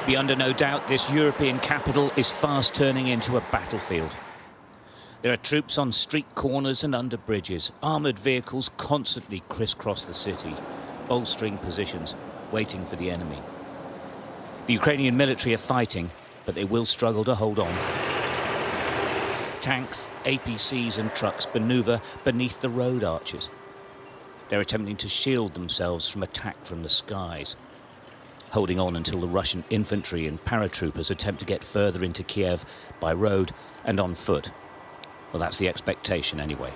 Be under no doubt, this European capital is fast turning into a battlefield. There are troops on street corners and under bridges. Armoured vehicles constantly crisscross the city, bolstering positions, waiting for the enemy. The Ukrainian military are fighting, but they will struggle to hold on. Tanks, APCs and trucks manoeuvre beneath the road arches. They're attempting to shield themselves from attack from the skies, holding on until the Russian infantry and paratroopers attempt to get further into Kiev by road and on foot. Well, that's the expectation anyway.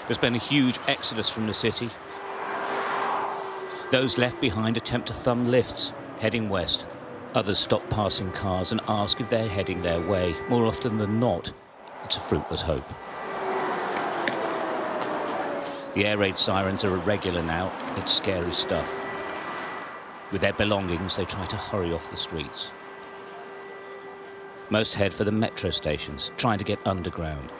There's been a huge exodus from the city. Those left behind attempt to thumb lifts, heading west. Others stop passing cars and ask if they're heading their way. More often than not, it's a fruitless hope. The air raid sirens are irregular now. It's scary stuff. With their belongings, they try to hurry off the streets. Most head for the metro stations, trying to get underground.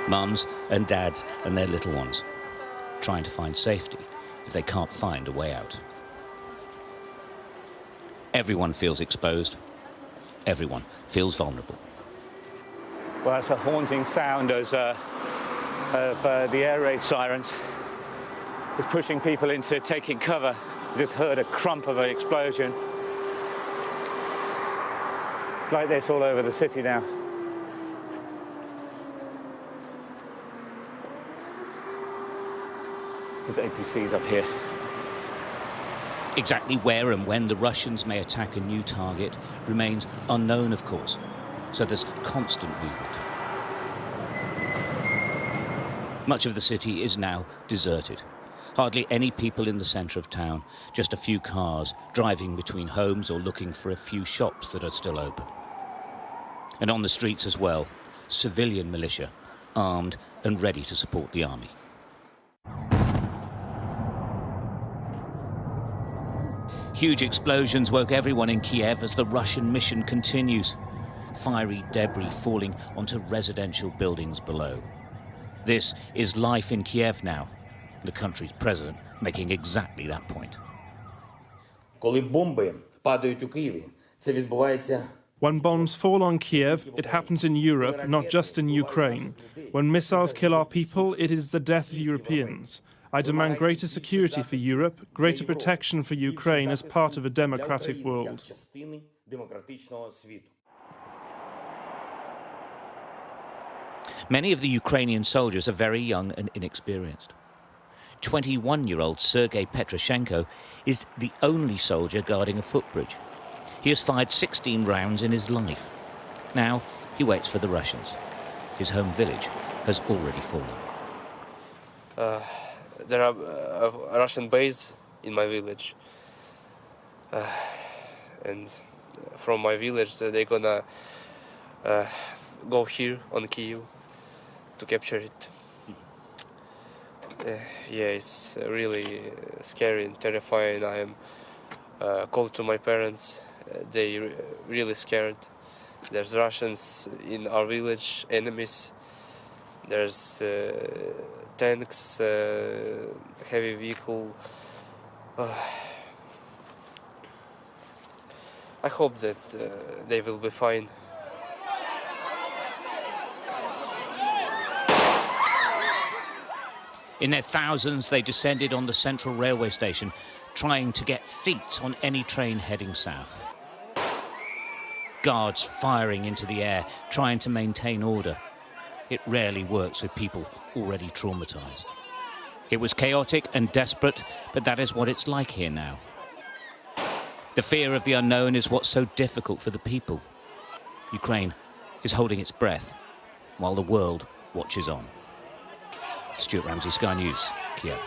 Mums and dads and their little ones, trying to find safety if they can't find a way out. Everyone feels exposed. Everyone feels vulnerable. Well, that's a haunting sound of the air raid sirens. It's pushing people into taking cover. Just heard a crump of an explosion. It's like this all over the city now. There's APCs up here. Exactly where and when the Russians may attack a new target remains unknown, of course. So there's constant movement. Much of the city is now deserted. Hardly any people in the centre of town, just a few cars driving between homes or looking for a few shops that are still open. And on the streets as well, civilian militia, armed and ready to support the army. Huge explosions woke everyone in Kiev as the Russian mission continues. Fiery debris falling onto residential buildings below. This is life in Kiev now. The country's president making exactly that point. When bombs fall on Kiev, it happens in Europe, not just in Ukraine. When missiles kill our people, it is the death of Europeans. I demand greater security for Europe, greater protection for Ukraine as part of a democratic world. Many of the Ukrainian soldiers are very young and inexperienced. 21-year-old Sergei Petroshenko is the only soldier guarding a footbridge. He has fired 16 rounds in his life. Now he waits for the Russians. His home village has already fallen. There are a Russian base in my village. And from my village, they're gonna go here on Kyiv to capture it. Yeah, it's really scary and terrifying. I am called to my parents. They really scared. There's Russians in our village, enemies. There's tanks, heavy vehicle. I hope that they will be fine. In their thousands, they descended on the central railway station, trying to get seats on any train heading south. Guards firing into the air, trying to maintain order. It rarely works with people already traumatized. It was chaotic and desperate, but that is what it's like here now. The fear of the unknown is what's so difficult for the people. Ukraine is holding its breath, while the world watches on. Stuart Ramsey, Sky News, Kiev.